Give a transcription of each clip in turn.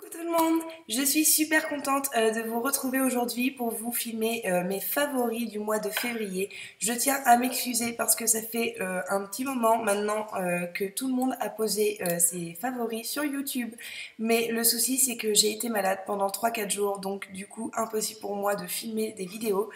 Coucou tout le monde, je suis super contente de vous retrouver aujourd'hui pour vous filmer mes favoris du mois de février. Je tiens à m'excuser parce que ça fait un petit moment maintenant que tout le monde a posé ses favoris sur YouTube. Mais le souci c'est que j'ai été malade pendant 3-4 jours, donc du coup impossible pour moi de filmer des vidéos.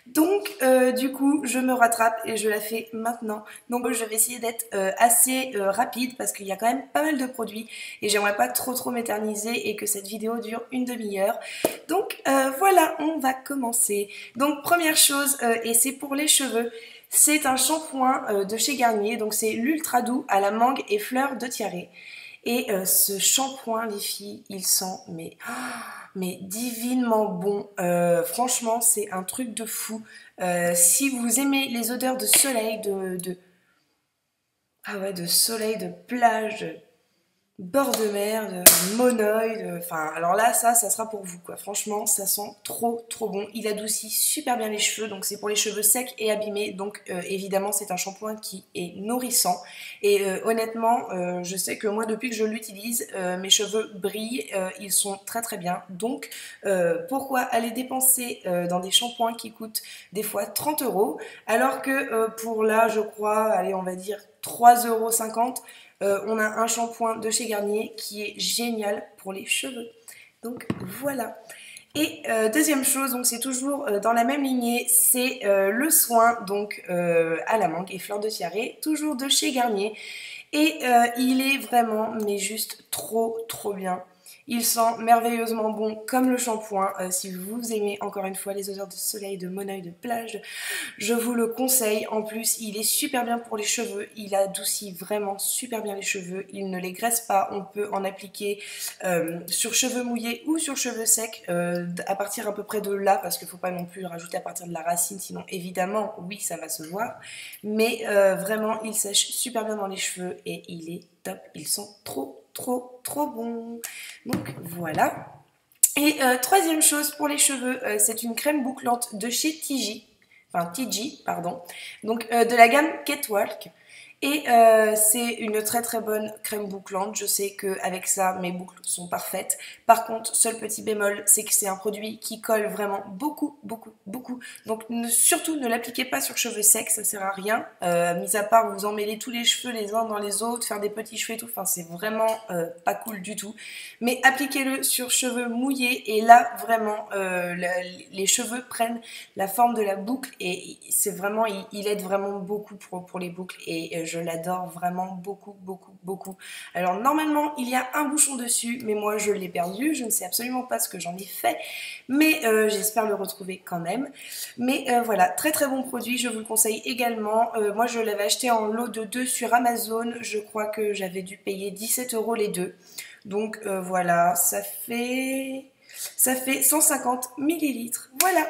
Donc du coup je me rattrape et je la fais maintenant. Donc je vais essayer d'être assez rapide parce qu'il y a quand même pas mal de produits et j'aimerais pas trop m'éterniser et que cette vidéo dure une demi-heure. Donc voilà, on va commencer. Donc première chose, et c'est pour les cheveux, c'est un shampoing de chez Garnier, donc c'est l'Ultra Doux à la mangue et fleurs de tiare. Et ce shampoing, les filles, il sent mais divinement bon. Franchement, c'est un truc de fou. Si vous aimez les odeurs de soleil, ah ouais, de soleil, de plage, bord de mer, de monoï, enfin alors là ça sera pour vous quoi. Franchement ça sent trop bon. Il adoucit super bien les cheveux, donc c'est pour les cheveux secs et abîmés, donc évidemment c'est un shampoing qui est nourrissant et honnêtement je sais que moi depuis que je l'utilise mes cheveux brillent, ils sont très bien, donc pourquoi aller dépenser dans des shampoings qui coûtent des fois 30 € alors que pour là je crois, allez on va dire 3,50 € on a un shampoing de chez Garnier qui est génial pour les cheveux. Donc voilà. Et deuxième chose, donc c'est toujours dans la même lignée, c'est le soin donc à la mangue et fleurs de tiare, toujours de chez Garnier. Et il est vraiment mais juste trop bien. Il sent merveilleusement bon comme le shampoing. Si vous aimez encore une fois les odeurs de soleil, de monoï, de plage, je vous le conseille. En plus, il est super bien pour les cheveux. Il adoucit vraiment super bien les cheveux. Il ne les graisse pas. On peut en appliquer sur cheveux mouillés ou sur cheveux secs à partir à peu près de là, parce qu'il ne faut pas non plus rajouter à partir de la racine, sinon évidemment, oui, ça va se voir. Mais vraiment, il sèche super bien dans les cheveux et il est top. Il sent trop bon. Donc voilà. Et troisième chose pour les cheveux, c'est une crème bouclante de chez TG, pardon, donc de la gamme Catwalk. Et c'est une très bonne crème bouclante. Je sais qu'avec ça, mes boucles sont parfaites. Par contre, seul petit bémol, c'est que c'est un produit qui colle vraiment beaucoup. Donc surtout, ne l'appliquez pas sur cheveux secs, ça sert à rien. Mis à part vous emmêler tous les cheveux les uns dans les autres, faire des petits cheveux et tout. Enfin, c'est vraiment pas cool du tout. Mais appliquez-le sur cheveux mouillés et là, vraiment, les cheveux prennent la forme de la boucle et c'est vraiment, il aide vraiment beaucoup pour les boucles et je l'adore vraiment beaucoup. Alors normalement il y a un bouchon dessus mais moi je l'ai perdu, je ne sais absolument pas ce que j'en ai fait, mais j'espère le retrouver quand même. Mais voilà, très bon produit, je vous le conseille également. Moi je l'avais acheté en lot de 2 sur Amazon, je crois que j'avais dû payer 17 € les deux. Donc voilà, ça fait 150 millilitres. Voilà.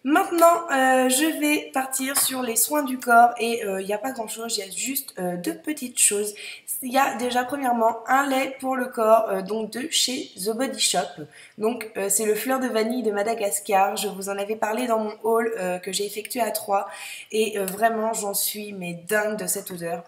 Maintenant, je vais partir sur les soins du corps et il n'y a pas grand chose, il y a juste deux petites choses. Il y a déjà premièrement un lait pour le corps donc de chez The Body Shop. Donc c'est le fleur de vanille de Madagascar. Je vous en avais parlé dans mon haul que j'ai effectué à 3 et vraiment j'en suis mais dingue de cette odeur.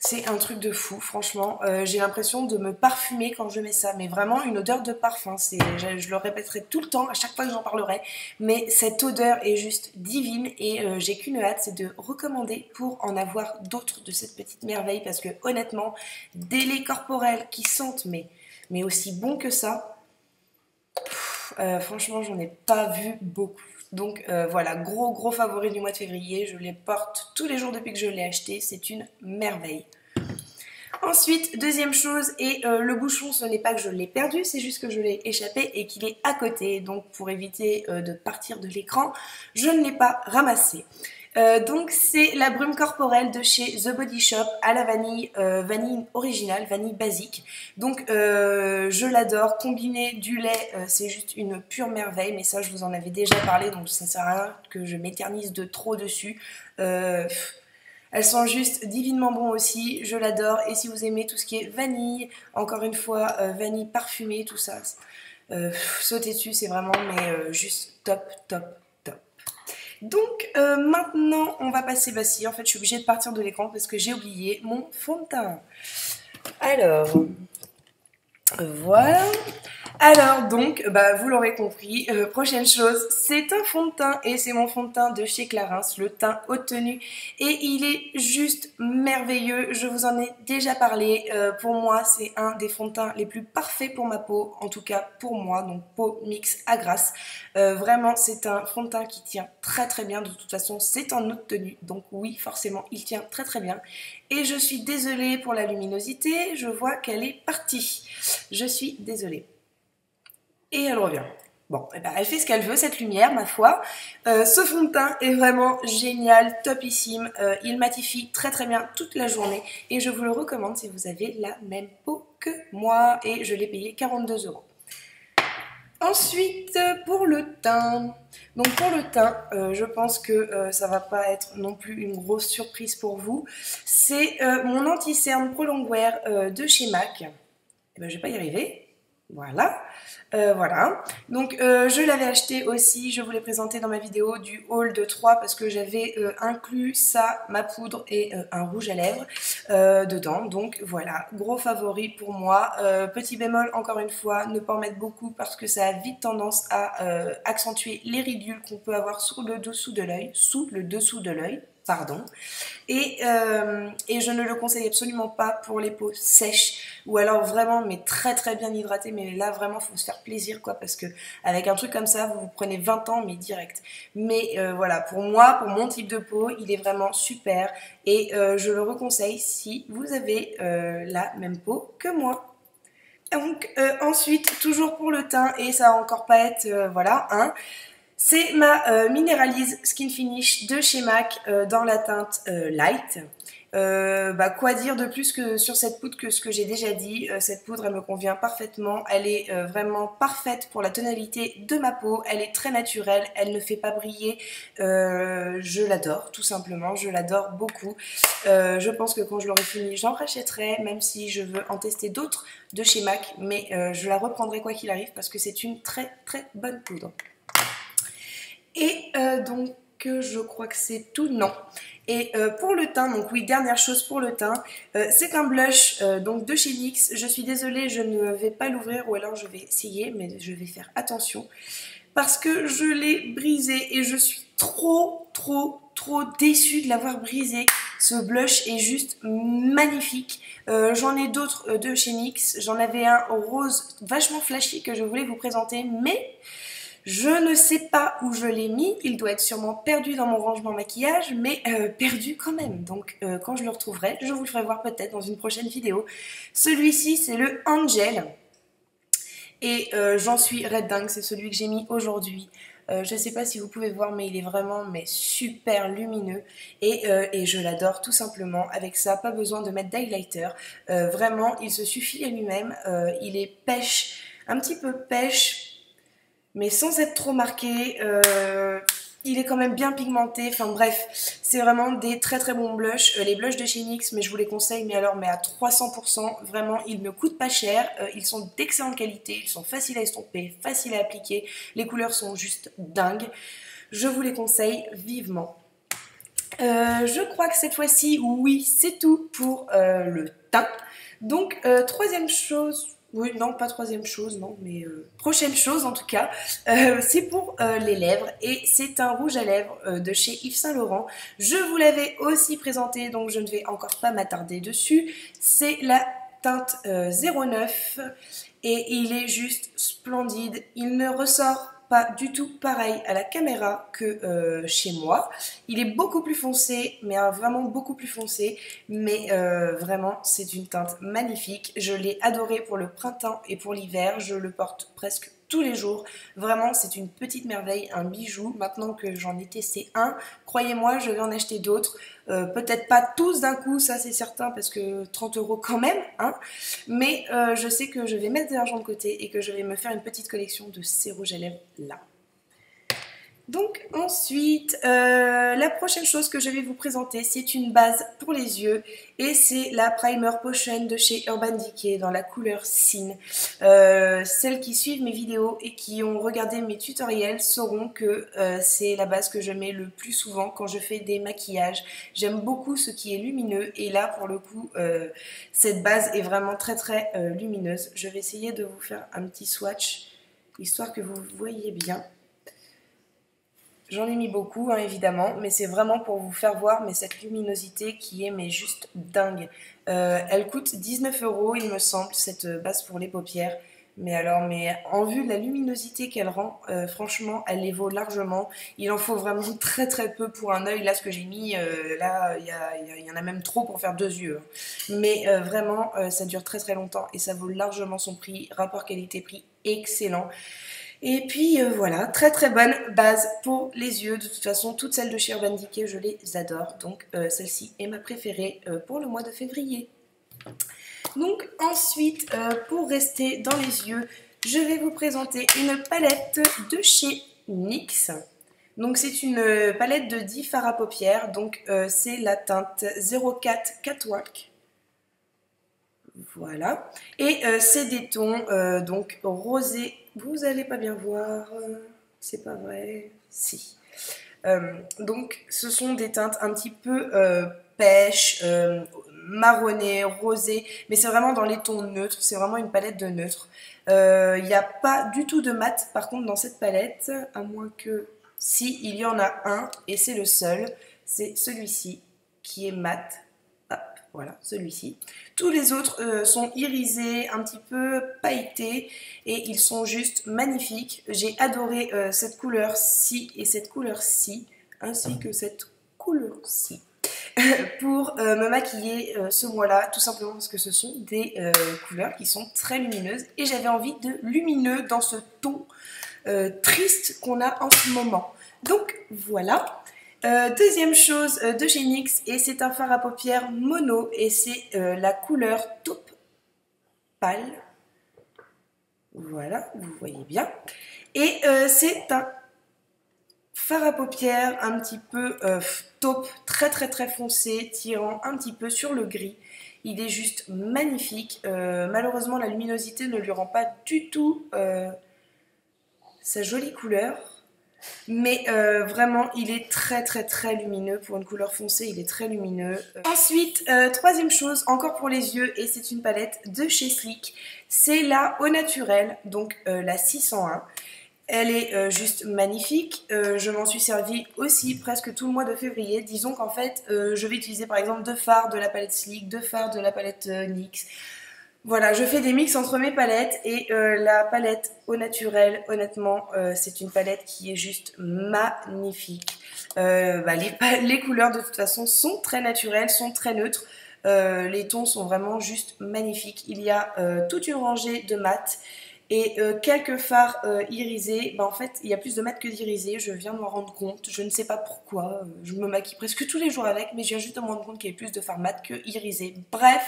C'est un truc de fou, franchement. J'ai l'impression de me parfumer quand je mets ça, mais vraiment une odeur de parfum. Je le répéterai tout le temps, à chaque fois que j'en parlerai. Mais cette odeur est juste divine et j'ai qu'une hâte, c'est de recommander pour en avoir d'autres de cette petite merveille. Parce que honnêtement, des laits corporels qui sentent, mais aussi bon que ça, franchement, j'en ai pas vu beaucoup. Donc voilà, gros favori du mois de février. Je les porte tous les jours depuis que je l'ai acheté. C'est une merveille. Ensuite, deuxième chose, et le bouchon, ce n'est pas que je l'ai perdu, c'est juste que je l'ai échappé et qu'il est à côté. Donc pour éviter de partir de l'écran, je ne l'ai pas ramassé. Donc c'est la brume corporelle de chez The Body Shop à la vanille, vanille originale, vanille basique. Donc je l'adore, combiné du lait, c'est juste une pure merveille, mais ça je vous en avais déjà parlé, donc ça sert à rien que je m'éternise de trop dessus. Elles sont juste divinement bon aussi, je l'adore. Et si vous aimez tout ce qui est vanille, encore une fois, vanille parfumée, tout ça, sautez dessus, c'est vraiment juste top. Donc maintenant, on va passer, bah si, en fait, je suis obligée de partir de l'écran parce que j'ai oublié mon fond de teint. Alors, Voilà. Alors donc, vous l'aurez compris, prochaine chose, c'est un fond de teint et c'est mon fond de teint de chez Clarins, le teint haute tenue et il est juste merveilleux, je vous en ai déjà parlé, pour moi c'est un des fonds de teint les plus parfaits pour ma peau, en tout cas pour moi, donc peau mix à grasse. Vraiment c'est un fond de teint qui tient très très bien, de toute façon c'est en haute tenue, donc oui forcément il tient très très bien. Et je suis désolée pour la luminosité, je vois qu'elle est partie, je suis désolée. Et elle revient. Bon, elle fait ce qu'elle veut, cette lumière, ma foi. Ce fond de teint est vraiment génial, topissime. Il matifie très très bien toute la journée. Et je vous le recommande si vous avez la même peau que moi. Et je l'ai payé 42 €. Ensuite, pour le teint. Donc pour le teint, je pense que ça va pas être non plus une grosse surprise pour vous. C'est mon anti-cerne Pro Longwear de chez MAC. Je vais pas y arriver. Voilà. Voilà, donc je l'avais acheté aussi, je vous l'ai présenté dans ma vidéo du haul de 3 parce que j'avais inclus ça, ma poudre et un rouge à lèvres dedans, donc voilà, gros favori pour moi. Petit bémol encore une fois, ne pas en mettre beaucoup parce que ça a vite tendance à accentuer les ridules qu'on peut avoir sous le dessous de l'œil, pardon. Et je ne le conseille absolument pas pour les peaux sèches ou alors vraiment mais très très bien hydratées, mais là vraiment il faut se faire plaisir quoi, parce que avec un truc comme ça vous prenez 20 ans mais direct. Mais voilà, pour moi, pour mon type de peau, il est vraiment super et je le reconseille si vous avez la même peau que moi. Donc ensuite, toujours pour le teint, et ça va encore pas être, voilà, hein, c'est ma Mineralise Skin Finish de chez MAC dans la teinte Light. Quoi dire de plus que sur cette poudre que ce que j'ai déjà dit. Cette poudre elle me convient parfaitement, elle est vraiment parfaite pour la tonalité de ma peau, elle est très naturelle, elle ne fait pas briller, je l'adore tout simplement, je l'adore beaucoup. Je pense que quand je l'aurai fini j'en rachèterai, même si je veux en tester d'autres de chez MAC, mais je la reprendrai quoi qu'il arrive parce que c'est une très très bonne poudre. Et donc je crois que c'est tout, non. Et pour le teint, donc oui, dernière chose pour le teint, c'est un blush donc de chez NYX. Je suis désolée, je ne vais pas l'ouvrir ou alors je vais essayer, mais je vais faire attention parce que je l'ai brisé et je suis trop déçue de l'avoir brisé. Ce blush est juste magnifique. J'en ai d'autres de chez NYX. J'en avais un rose vachement flashy que je voulais vous présenter, mais je ne sais pas où je l'ai mis, il doit être sûrement perdu dans mon rangement maquillage, mais perdu quand même. Donc quand je le retrouverai, je vous le ferai voir peut-être dans une prochaine vidéo. Celui-ci, c'est le Angel. Et j'en suis red dingue, c'est celui que j'ai mis aujourd'hui. Je ne sais pas si vous pouvez voir, mais il est vraiment super lumineux. Et je l'adore tout simplement. Avec ça, pas besoin de mettre d'highlighter. Vraiment, il se suffit à lui-même. Il est pêche, un petit peu pêche, mais sans être trop marqué. Il est quand même bien pigmenté, enfin bref, c'est vraiment des très très bons blushs. Les blushs de chez NYX, mais je vous les conseille, mais à 300%, vraiment, ils ne coûtent pas cher, ils sont d'excellente qualité, ils sont faciles à estomper, faciles à appliquer, les couleurs sont juste dingues. Je vous les conseille vivement. Je crois que cette fois-ci, oui, c'est tout pour le teint. Donc, troisième chose... Oui, non, pas troisième chose, non, mais prochaine chose en tout cas, c'est pour les lèvres et c'est un rouge à lèvres de chez Yves Saint Laurent. Je vous l'avais aussi présenté, donc je ne vais encore pas m'attarder dessus. C'est la teinte 09 et il est juste splendide. Il ne ressort pas du tout pareil à la caméra que chez moi. Il est beaucoup plus foncé, mais vraiment beaucoup plus foncé. Mais vraiment, c'est une teinte magnifique. Je l'ai adoré pour le printemps et pour l'hiver. Je le porte presque tous les jours. Vraiment, c'est une petite merveille, un bijou. Maintenant que j'en ai testé un, croyez-moi, je vais en acheter d'autres. Peut-être pas tous d'un coup, ça c'est certain, parce que 30 € quand même, hein. Mais je sais que je vais mettre de l'argent de côté et que je vais me faire une petite collection de ces rouges à lèvres là. Donc ensuite, la prochaine chose que je vais vous présenter, c'est une base pour les yeux et c'est la Primer Potion de chez Urban Decay dans la couleur Sin. Celles qui suivent mes vidéos et qui ont regardé mes tutoriels sauront que c'est la base que je mets le plus souvent quand je fais des maquillages. J'aime beaucoup ce qui est lumineux et là pour le coup, cette base est vraiment très très lumineuse. Je vais essayer de vous faire un petit swatch histoire que vous voyez bien. J'en ai mis beaucoup, hein, évidemment, mais c'est vraiment pour vous faire voir mais cette luminosité qui est mais juste dingue. Elle coûte 19 €, il me semble, cette base pour les paupières. Mais alors, mais en vue de la luminosité qu'elle rend, franchement, elle les vaut largement. Il en faut vraiment très très peu pour un œil. Là, ce que j'ai mis, là, il y en a même trop pour faire 2 yeux. Mais vraiment, ça dure très très longtemps et ça vaut largement son prix. Rapport qualité-prix excellent. Et puis voilà, très très bonne base pour les yeux. De toute façon, toutes celles de chez Urban Decay, je les adore. Donc celle-ci est ma préférée pour le mois de février. Donc ensuite, pour rester dans les yeux, je vais vous présenter une palette de chez NYX. Donc c'est une palette de 10 fards à paupières. Donc c'est la teinte 04 Catwalk. Voilà. Et c'est des tons donc rosé. Vous allez pas bien voir, c'est pas vrai, si. Donc ce sont des teintes un petit peu pêche, marronné, rosé, mais c'est vraiment dans les tons neutres, c'est vraiment une palette de neutres. Il n'y a pas du tout de mat par contre dans cette palette, à moins que si, il y en a un et c'est le seul, c'est celui-ci qui est mat. Voilà, celui-ci. Tous les autres sont irisés, un petit peu pailletés et ils sont juste magnifiques. J'ai adoré cette couleur-ci et cette couleur-ci, ainsi que cette couleur-ci, pour me maquiller ce mois-là, tout simplement parce que ce sont des couleurs qui sont très lumineuses et j'avais envie de lumineux dans ce ton triste qu'on a en ce moment. Donc voilà. Deuxième chose de chez NYX, et c'est un fard à paupières mono, et c'est la couleur taupe pâle. Voilà, vous voyez bien. Et c'est un fard à paupières un petit peu taupe, très très très foncé, tirant un petit peu sur le gris. Il est juste magnifique. Malheureusement, la luminosité ne lui rend pas du tout sa jolie couleur. Mais vraiment, il est très très très lumineux. Pour une couleur foncée, il est très lumineux. Ensuite, troisième chose, encore pour les yeux, et c'est une palette de chez Sleek. C'est la Au Naturel, donc la 601. Elle est juste magnifique. Je m'en suis servie aussi presque tout le mois de février. Disons qu'en fait, je vais utiliser par exemple 2 fards de la palette Sleek, 2 fards de la palette NYX. Voilà, je fais des mix entre mes palettes et la palette Au Naturel, honnêtement, c'est une palette qui est juste magnifique. Les couleurs de toute façon sont très naturelles, sont très neutres. Les tons sont vraiment juste magnifiques. Il y a toute une rangée de mat et quelques fards irisés. En fait, il y a plus de mat que d'irisés, je viens de m'en rendre compte. Je ne sais pas pourquoi, je me maquille presque tous les jours avec, mais je viens juste de me rendre compte qu'il y a plus de fards mat que irisés. Bref.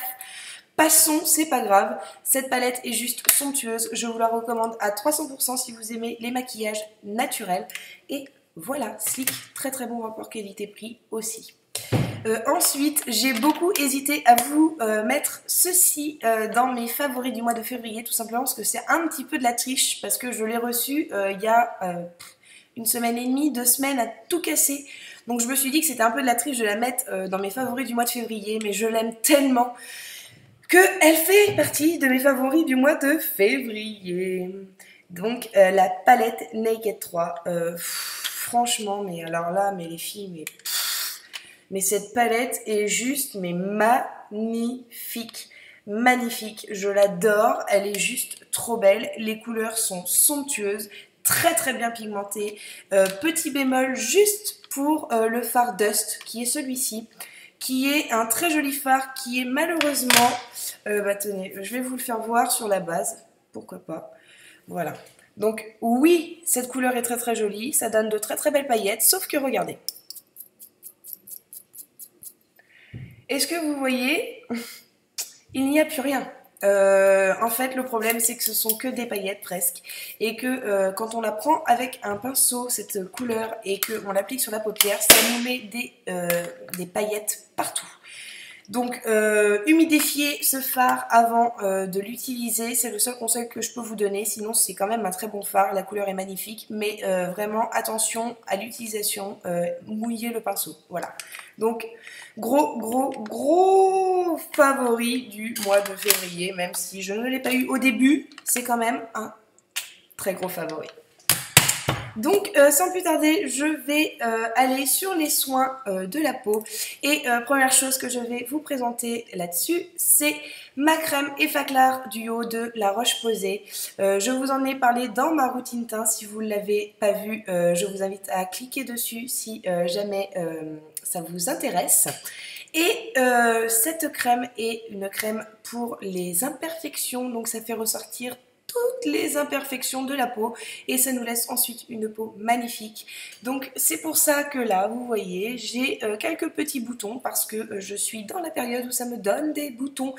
Passons, c'est pas grave, cette palette est juste somptueuse, je vous la recommande à 300% si vous aimez les maquillages naturels. Et voilà, Sleek, très très bon rapport qualité-prix aussi. Ensuite, j'ai beaucoup hésité à vous mettre ceci dans mes favoris du mois de février, tout simplement parce que c'est un petit peu de la triche, parce que je l'ai reçu il y a une semaine et demie, 2 semaines à tout casser. Donc je me suis dit que c'était un peu de la triche de la mettre dans mes favoris du mois de février, mais je l'aime tellement qu'elle fait partie de mes favoris du mois de février. Donc la palette Naked 3, franchement, mais alors là, mais les filles, mais cette palette est juste mais magnifique. Magnifique, je l'adore, elle est juste trop belle, les couleurs sont somptueuses, très très bien pigmentées. Petit bémol juste pour le fard Dust qui est celui-ci, qui est un très joli fard qui est malheureusement, tenez, je vais vous le faire voir sur la base, pourquoi pas, voilà. Donc oui, cette couleur est très très jolie, ça donne de très très belles paillettes, sauf que regardez. Est-ce que vous voyez? Il n'y a plus rien. En fait, le problème, c'est que ce sont que des paillettes presque. Et que quand on la prend avec un pinceau, cette couleur, et qu'on l'applique sur la paupière, ça nous met des paillettes partout. Donc, humidifiez ce fard avant de l'utiliser. C'est le seul conseil que je peux vous donner. Sinon, c'est quand même un très bon fard. La couleur est magnifique. Mais vraiment, attention à l'utilisation. Mouillez le pinceau. Voilà. Donc, gros favori du mois de février. Même si je ne l'ai pas eu au début, c'est quand même un très gros favori. Donc, sans plus tarder, je vais aller sur les soins de la peau. Et première chose que je vais vous présenter là-dessus, c'est ma crème Effaclar Duo de La Roche-Posay. Je vous en ai parlé dans ma routine teint. Si vous ne l'avez pas vu, je vous invite à cliquer dessus si jamais ça vous intéresse. Et cette crème est une crème pour les imperfections, donc ça fait ressortir toutes les imperfections de la peau et ça nous laisse ensuite une peau magnifique. Donc c'est pour ça que là, vous voyez, j'ai quelques petits boutons parce que je suis dans la période où ça me donne des boutons,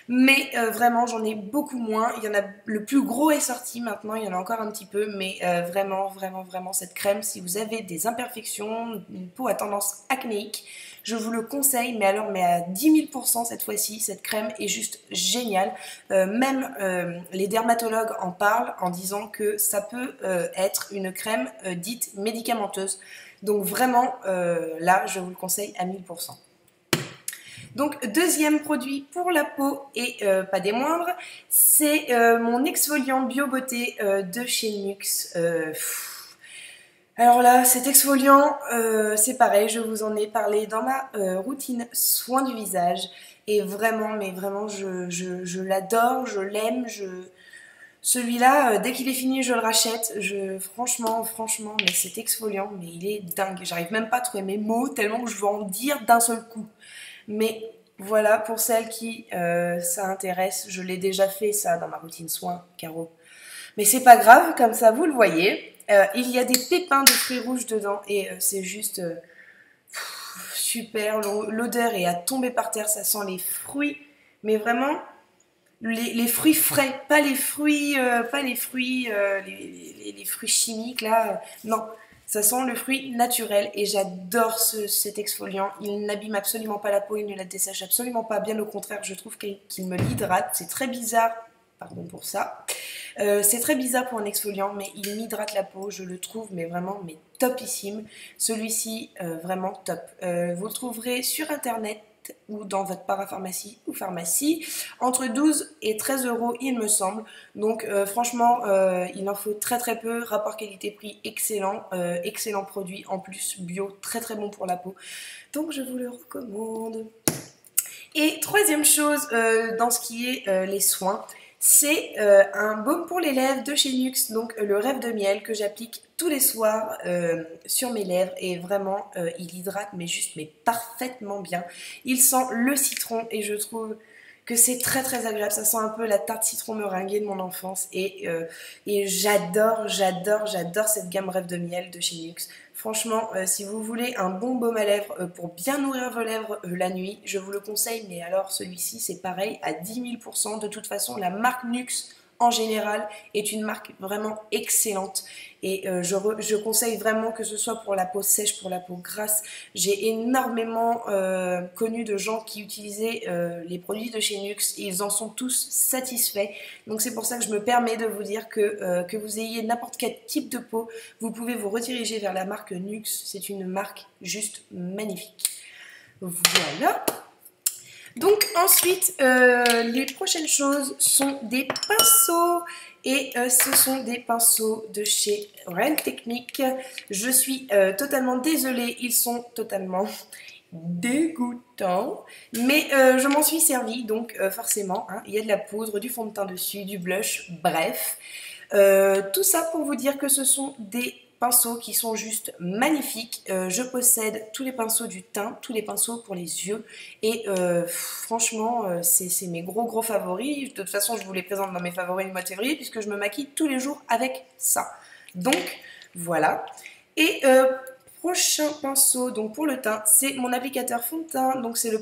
mais vraiment j'en ai beaucoup moins. Il y en a, le plus gros est sorti maintenant, il y en a encore un petit peu, mais vraiment cette crème, si vous avez des imperfections, une peau à tendance acnéique, je vous le conseille, mais à 10 000% cette fois-ci. Cette crème est juste géniale. Même les dermatologues en parlent en disant que ça peut être une crème dite médicamenteuse. Donc vraiment, là, je vous le conseille à 1000%. Donc, deuxième produit pour la peau et pas des moindres, c'est mon exfoliant Bio Beauté de chez NYX. Alors là, cet exfoliant, c'est pareil, je vous en ai parlé dans ma routine soin du visage. Et vraiment, mais vraiment, je l'adore, je l'aime. Celui-là, dès qu'il est fini, je le rachète. Franchement, mais cet exfoliant, mais il est dingue. J'arrive même pas à trouver mes mots tellement que je veux en dire d'un seul coup. Mais voilà, pour celles qui ça intéresse, je l'ai déjà fait ça dans ma routine soin, Caro. Mais c'est pas grave, comme ça vous le voyez. Il y a des pépins de fruits rouges dedans et c'est juste super. L'odeur est à tomber par terre, ça sent les fruits, mais vraiment les fruits frais, pas les fruits, les fruits chimiques là. Non, ça sent le fruit naturel et j'adore cet exfoliant. Il n'abîme absolument pas la peau, il ne la dessèche absolument pas. Bien au contraire, je trouve qu'il me l'hydrate. C'est très bizarre, pardon pour ça. C'est très bizarre pour un exfoliant, mais il m'hydrate la peau, je le trouve mais vraiment mais topissime. Celui-ci, vraiment top. Vous le trouverez sur internet ou dans votre parapharmacie ou pharmacie, entre 12 et 13 euros il me semble. Donc franchement, il en faut très peu. Rapport qualité-prix excellent, excellent produit en plus bio, très bon pour la peau. Donc je vous le recommande. Et troisième chose dans ce qui est les soins, c'est un baume pour les lèvres de chez NYX, donc le Rêve de Miel que j'applique tous les soirs sur mes lèvres et vraiment il hydrate mais parfaitement bien. Il sent le citron et je trouve que c'est très agréable, ça sent un peu la tarte citron meringuée de mon enfance et j'adore cette gamme Rêve de Miel de chez NYX. Franchement, si vous voulez un bon baume à lèvres pour bien nourrir vos lèvres la nuit, je vous le conseille, mais alors celui-ci c'est pareil à 10 000%. De toute façon, la marque NYX en général est une marque vraiment excellente et je conseille vraiment que ce soit pour la peau sèche, pour la peau grasse. J'ai énormément connu de gens qui utilisaient les produits de chez NYX et ils en sont tous satisfaits. Donc c'est pour ça que je me permets de vous dire que vous ayez n'importe quel type de peau, vous pouvez vous rediriger vers la marque NYX. C'est une marque juste magnifique. Voilà. Donc ensuite, les prochaines choses sont des pinceaux et ce sont des pinceaux de chez Real Technique. Je suis totalement désolée, ils sont totalement dégoûtants, mais je m'en suis servie donc forcément, hein, il y a de la poudre, du fond de teint dessus, du blush, bref. Tout ça pour vous dire que ce sont des pinceaux qui sont juste magnifiques. Je possède tous les pinceaux du teint, tous les pinceaux pour les yeux et franchement c'est mes gros favoris. De toute façon je vous les présente dans mes favoris du mois de février puisque je me maquille tous les jours avec ça. Donc voilà. Et Prochain pinceau, donc pour le teint, c'est mon applicateur fond de teint, donc c'est le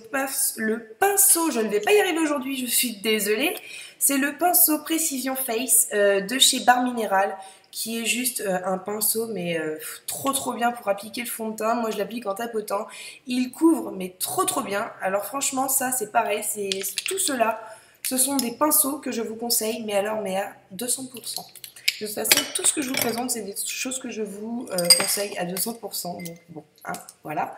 pinceau, je ne vais pas y arriver aujourd'hui, je suis désolée, c'est le pinceau Precision Face de chez Barre Minéral, qui est juste un pinceau, mais trop bien pour appliquer le fond de teint. Moi je l'applique en tapotant, il couvre, mais trop bien. Alors franchement, ça c'est pareil, c'est tout cela, ce sont des pinceaux que je vous conseille, mais à 200%. De toute façon, tout ce que je vous présente, c'est des choses que je vous conseille à 200%. Donc bon, hein, voilà.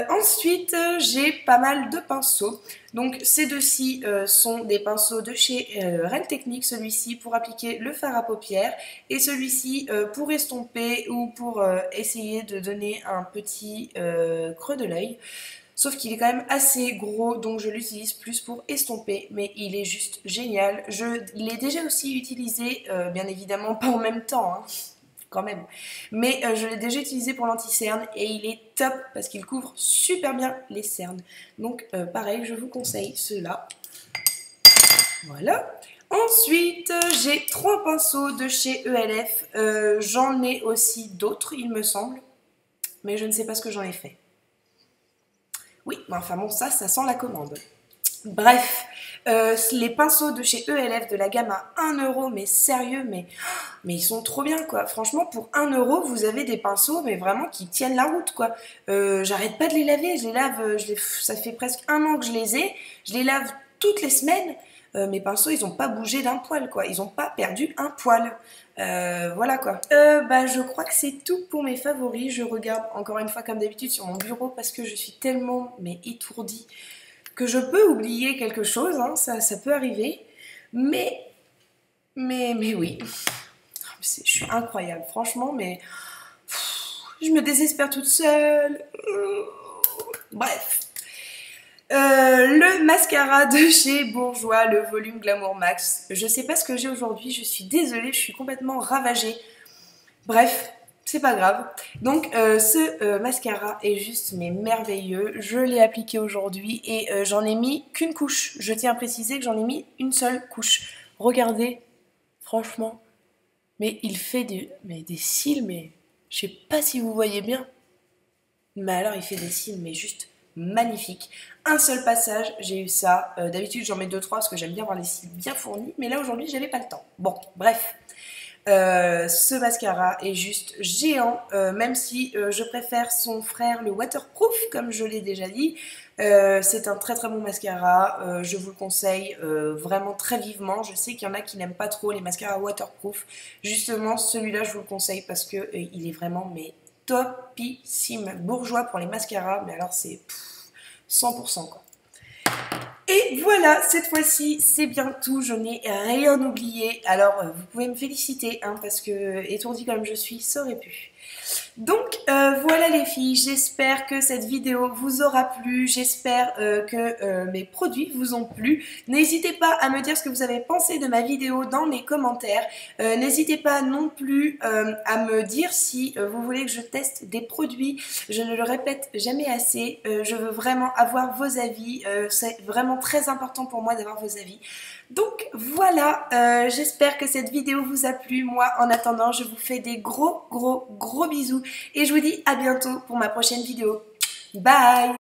Ensuite, j'ai pas mal de pinceaux. Donc ces deux-ci sont des pinceaux de chez Real Techniques. Celui-ci pour appliquer le fard à paupières et celui-ci pour estomper ou pour essayer de donner un petit creux de l'œil. Sauf qu'il est quand même assez gros, donc je l'utilise plus pour estomper, mais il est juste génial. Je l'ai déjà aussi utilisé, bien évidemment pas en même temps, hein, quand même. Mais je l'ai déjà utilisé pour l'anti-cerne et il est top parce qu'il couvre super bien les cernes. Donc pareil, je vous conseille cela. Voilà. Ensuite, j'ai 3 pinceaux de chez ELF. J'en ai aussi d'autres, il me semble, mais je ne sais pas ce que j'en ai fait. Oui, mais enfin bon, ça sent la commande. Bref, les pinceaux de chez ELF de la gamme à 1€, mais sérieux, mais ils sont trop bien quoi. Franchement, pour 1€, vous avez des pinceaux, mais vraiment qui tiennent la route quoi. J'arrête pas de les laver, je les lave, ça fait presque 1 an que je les ai, je les lave toutes les semaines. Mes pinceaux, ils n'ont pas bougé d'un poil quoi, ils n'ont pas perdu un poil. Voilà quoi. Je crois que c'est tout pour mes favoris. Je regarde encore une fois comme d'habitude sur mon bureau parce que je suis tellement étourdie que je peux oublier quelque chose, hein, ça peut arriver. Mais oui, je suis incroyable franchement, mais je me désespère toute seule. Bref. Le mascara de chez Bourjois, le volume Glamour Max. Je sais pas ce que j'ai aujourd'hui, je suis désolée, je suis complètement ravagée. Bref, c'est pas grave. Donc ce mascara est juste merveilleux. Je l'ai appliqué aujourd'hui et j'en ai mis qu'une couche. Je tiens à préciser que j'en ai mis une seule couche. Regardez, franchement, mais il fait des cils, mais je sais pas si vous voyez bien. Mais alors il fait des cils, mais juste magnifique. Un seul passage, j'ai eu ça. D'habitude j'en mets 2-3 parce que j'aime bien avoir les cils bien fournis, mais là aujourd'hui j'avais pas le temps. Bon, bref. Ce mascara est juste géant, même si je préfère son frère le waterproof, comme je l'ai déjà dit. C'est un très bon mascara, je vous le conseille vraiment très vivement. Je sais qu'il y en a qui n'aiment pas trop les mascaras waterproof. Justement, celui-là, je vous le conseille parce que il est vraiment topissime. Bourgeois pour les mascaras, mais alors c'est 100% quoi. Et voilà, cette fois-ci, c'est bien tout, je n'ai rien oublié. Alors, vous pouvez me féliciter, hein, parce que, étourdie comme je suis, ça aurait pu. Donc, voilà les filles, j'espère que cette vidéo vous aura plu, j'espère que mes produits vous ont plu. N'hésitez pas à me dire ce que vous avez pensé de ma vidéo dans les commentaires. N'hésitez pas non plus à me dire si vous voulez que je teste des produits. Je ne le répète jamais assez, je veux vraiment avoir vos avis, c'est vraiment très important pour moi d'avoir vos avis. Donc voilà, j'espère que cette vidéo vous a plu. Moi, en attendant, je vous fais des gros bisous et je vous dis à bientôt pour ma prochaine vidéo. Bye!